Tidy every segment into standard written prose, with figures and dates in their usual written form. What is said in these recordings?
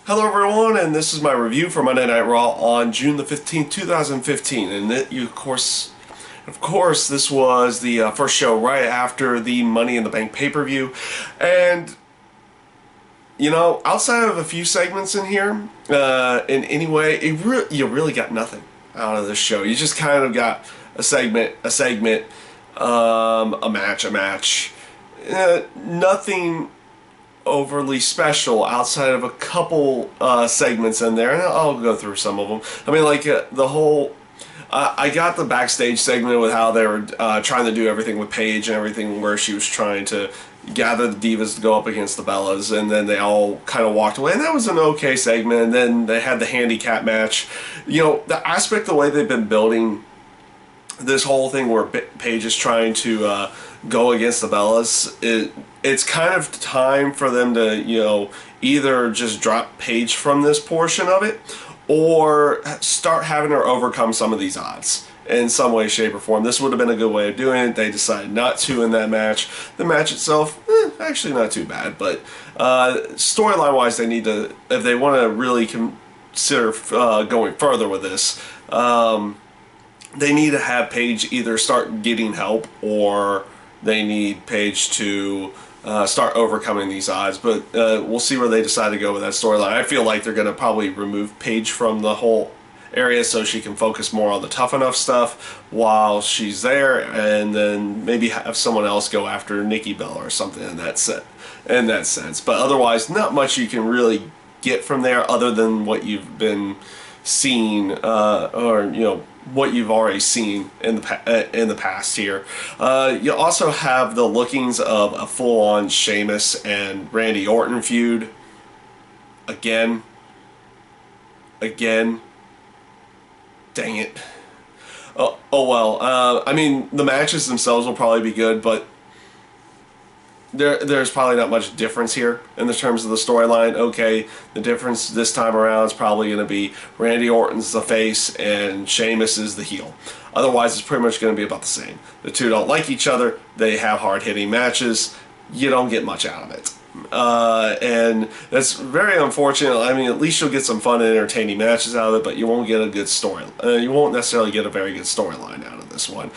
Hello everyone, and this is my review for Monday Night Raw on June the 15th, 2015. And of course, this was the first show right after the Money in the Bank pay-per-view. And, you know, outside of a few segments in here, in any way, you really got nothing out of this show. You just kind of got a segment, a match. Nothing overly special outside of a couple segments in there, and I'll go through some of them. I mean, like the whole I got the backstage segment with how they were trying to do everything with Paige and everything, where she was trying to gather the Divas to go up against the Bellas, and then they all kind of walked away, and that was an okay segment. And then they had the handicap match. You know, the aspect, the way they've been building this whole thing where Paige is trying to go against the Bellas, it's kind of time for them to, you know, either just drop Paige from this portion of it or start having her overcome some of these odds in some way, shape, or form. This would have been a good way of doing it. They decided not to in that match. The match itself, actually not too bad, but storyline-wise, they need to, if they want to really consider going further with this, they need to have Paige either start getting help, or they need Paige to start overcoming these odds. But we'll see where they decide to go with that storyline. I feel like they're going to probably remove Paige from the whole area so she can focus more on the Tough Enough stuff while she's there, and then maybe have someone else go after Nikki Bella or something in that sense. But otherwise, not much you can really get from there other than what you've been seeing, or you know, what you've already seen in the past here. You also have the lookings of a full-on Sheamus and Randy Orton feud. Again. Dang it. Oh well. I mean, the matches themselves will probably be good, but there's probably not much difference here in the terms of the storyline. Okay, the difference this time around is probably going to be Randy Orton's the face and Sheamus is the heel. Otherwise, it's pretty much going to be about the same. The two don't like each other. They have hard-hitting matches. You don't get much out of it. And that's very unfortunate. I mean, at least you'll get some fun and entertaining matches out of it, but you won't get a good story. You won't necessarily get a very good storyline out of this one.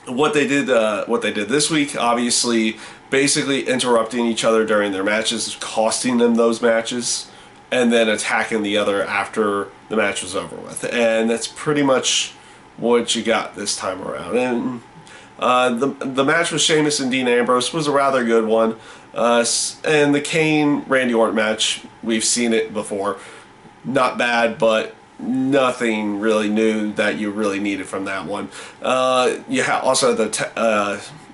What they did this week, obviously, basically interrupting each other during their matches, costing them those matches, and then attacking the other after the match was over with. And that's pretty much what you got this time around. And the match with Sheamus and Dean Ambrose was a rather good one. And the Kane Randy Orton match, we've seen it before. Not bad, but nothing really new that you really needed from that one. You also had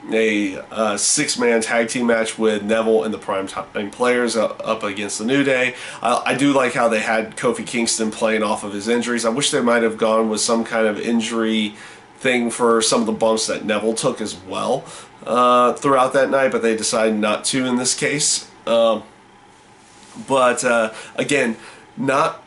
a six-man tag team match with Neville and the Primetime Players up against the New Day. I do like how they had Kofi Kingston playing off of his injuries. I wish they might have gone with some kind of injury thing for some of the bumps that Neville took as well throughout that night, but they decided not to in this case. But again, not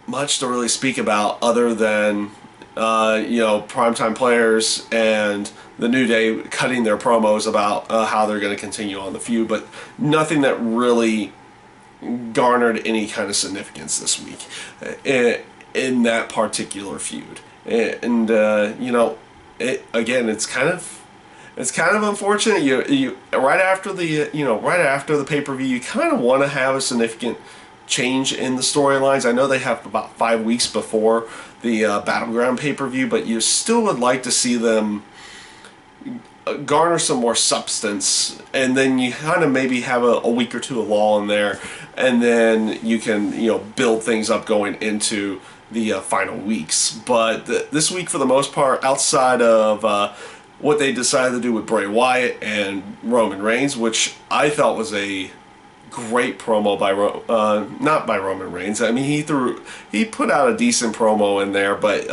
much to really speak about other than you know, Primetime Players and the New Day cutting their promos about how they're going to continue on the feud, but nothing that really garnered any kind of significance this week in that particular feud. And you know, it's kind of unfortunate. You right after the pay-per-view, you kind of want to have a significant change in the storylines. I know they have about 5 weeks before the Battleground pay-per-view, but you still would like to see them garner some more substance, and then you kind of maybe have a week or two of lull in there, and then you can, you know, build things up going into the final weeks. But this week, for the most part, outside of what they decided to do with Bray Wyatt and Roman Reigns, which I thought was a great promo by not by Roman Reigns. I mean, he put out a decent promo in there, but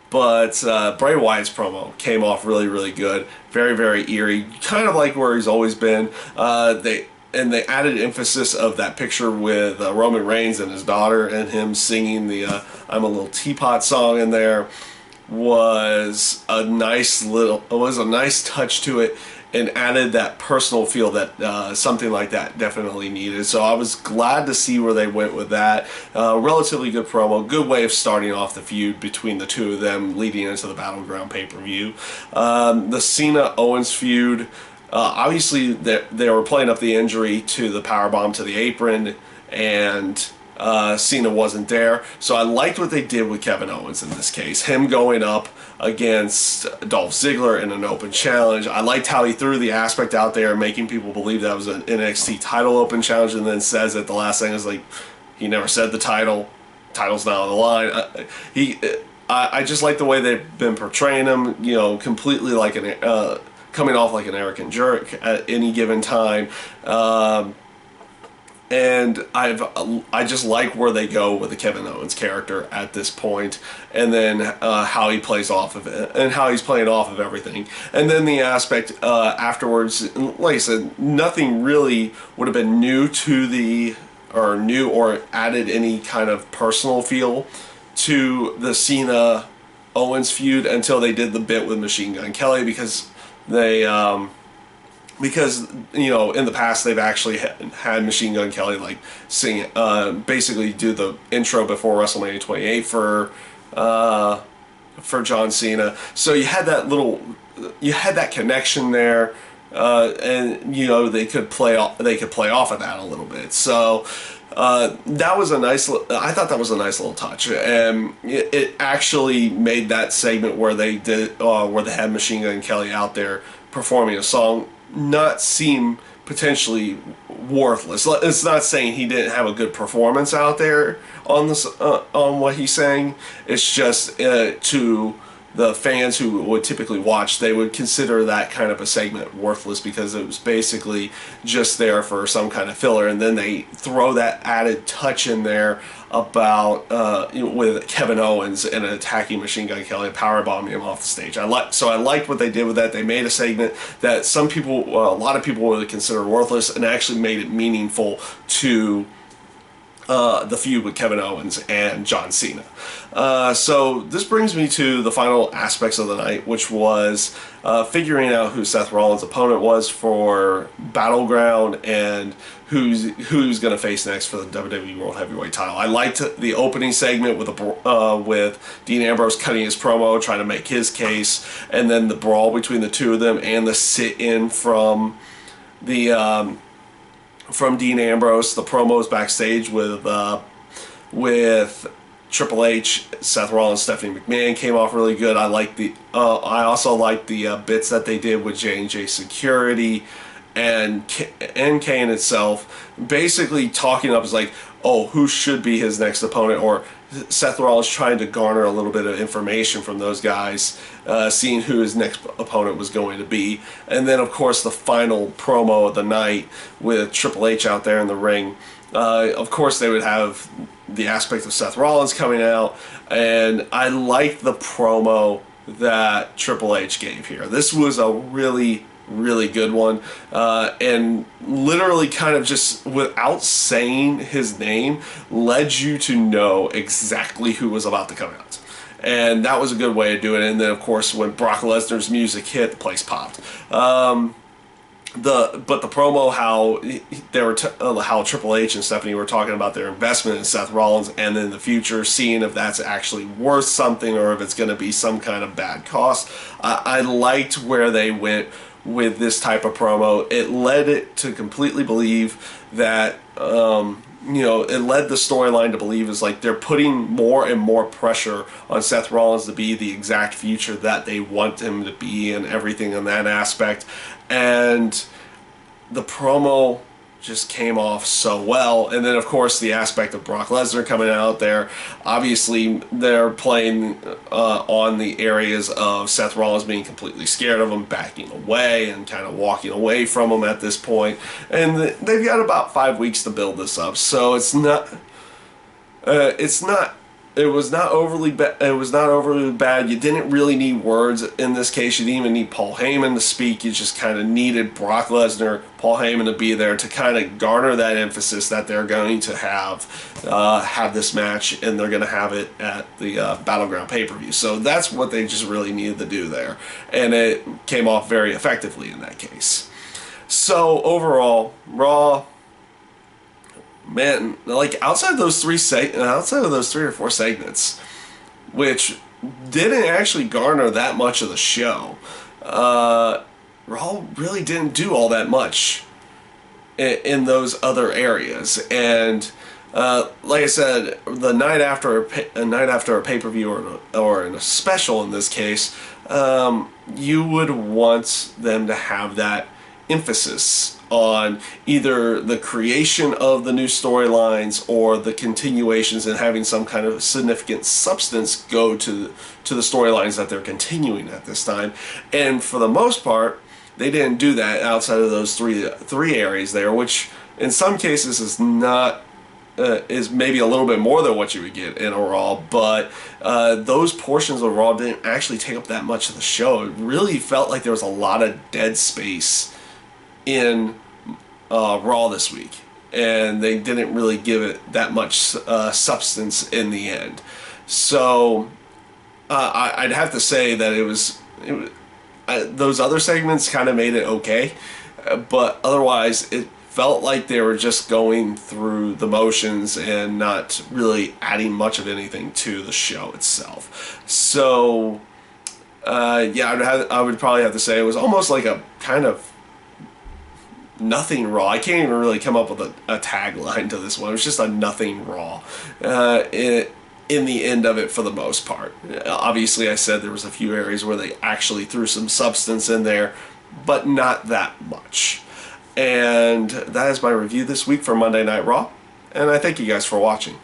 Bray Wyatt's promo came off really good, very eerie, kind of like where he's always been. They added emphasis of that picture with Roman Reigns and his daughter, and him singing the "I'm a Little Teapot" song in there was a nice touch to it. and added that personal feel that something like that definitely needed. So I was glad to see where they went with that. Relatively good promo, good way of starting off the feud between the two of them leading into the Battleground pay-per-view. The Cena-Owens feud, obviously they were playing up the injury to the powerbomb to the apron, and Cena wasn't there. So I liked what they did with Kevin Owens in this case. Him going up against Dolph Ziggler in an open challenge. I liked how he threw the aspect out there, making people believe that was an NXT title open challenge, and then says at the last thing is like, he never said the title's not on the line. I just like the way they've been portraying him, completely like coming off like an arrogant jerk at any given time. And I just like where they go with the Kevin Owens character at this point, and then how he plays off of it, and how he's playing off of everything. And then the aspect afterwards, like I said, nothing really would have been new or added any kind of personal feel to the Cena Owens feud until they did the bit with Machine Gun Kelly, because they in the past they've actually had Machine Gun Kelly like sing, basically do the intro before WrestleMania 28 for John Cena. So you had that connection there, and they could play off of that a little bit. So that was I thought that was a nice little touch, and it actually made that segment where they had Machine Gun Kelly out there performing a song not seem potentially worthless. It's not saying he didn't have a good performance out there on this on what he's saying. It's just to the fans who would typically watch, they would consider that kind of a segment worthless because it was basically just there for some kind of filler, and then they throw that added touch in there about with Kevin Owens and attacking Machine Gun Kelly and powerbombing him off the stage. I liked what they did with that. They made a segment that a lot of people would consider worthless, and actually made it meaningful to the feud with Kevin Owens and John Cena. So this brings me to the final aspects of the night, which was figuring out who Seth Rollins' opponent was for Battleground and who's going to face next for the WWE World Heavyweight title. I liked the opening segment with Dean Ambrose cutting his promo, trying to make his case, and then the brawl between the two of them, and the sit-in from Dean Ambrose, the promos backstage with Triple H, Seth Rollins, Stephanie McMahon came off really good. I also liked the bits that they did with J&J Security and Kane itself, basically talking up as like, oh, who should be his next opponent, or Seth Rollins trying to garner a little bit of information from those guys, seeing who his next opponent was going to be. And then, of course, the final promo of the night with Triple H out there in the ring. Of course, they would have the aspect of Seth Rollins coming out, and I liked the promo that Triple H gave here. This was a really good one, and literally kind of just without saying his name led you to know exactly who was about to come out, and that was a good way to do it. And then of course when Brock Lesnar's music hit, the place popped. But the promo, how Triple H and Stephanie were talking about their investment in Seth Rollins and in the future, seeing if that's actually worth something or if it's going to be some kind of bad cost. I liked where they went with this type of promo. It led it to completely believe that, it led the storyline to believe is like they're putting more and more pressure on Seth Rollins to be the exact future that they want him to be, and everything in that aspect. And the promo just came off so well. And then of course the aspect of Brock Lesnar coming out there, obviously they're playing on the areas of Seth Rollins being completely scared of him, backing away and kind of walking away from him at this point. And they've got about 5 weeks to build this up, so it's not It was not overly it was not overly bad. You didn't really need words in this case. You didn't even need Paul Heyman to speak. You just kind of needed Brock Lesnar, Paul Heyman to be there to kind of garner that emphasis that they're going to have this match, and they're going to have it at the Battleground pay-per-view. So that's what they just really needed to do there, and it came off very effectively in that case. So overall, Raw, man, like outside of those three or four segments, which didn't actually garner that much of the show, Raw really didn't do all that much in those other areas. And like I said, the night after a pay-per-view or in a special in this case, you would want them to have that emphasis on either the creation of the new storylines or the continuations, and having some kind of significant substance go to the storylines that they're continuing at this time. And for the most part, they didn't do that outside of those three areas there, which in some cases is not is maybe a little bit more than what you would get in a Raw, but those portions of Raw didn't actually take up that much of the show. It really felt like there was a lot of dead space in Raw this week, and they didn't really give it that much substance in the end. So I'd have to say that it was those other segments kind of made it okay, but otherwise it felt like they were just going through the motions and not really adding much of anything to the show itself. So yeah, I would probably have to say it was almost like a kind of nothing Raw. I can't even really come up with a tagline to this one. It was just a nothing Raw in the end of it for the most part. Obviously, I said there was a few areas where they actually threw some substance in there, but not that much. And that is my review this week for Monday Night Raw, and I thank you guys for watching.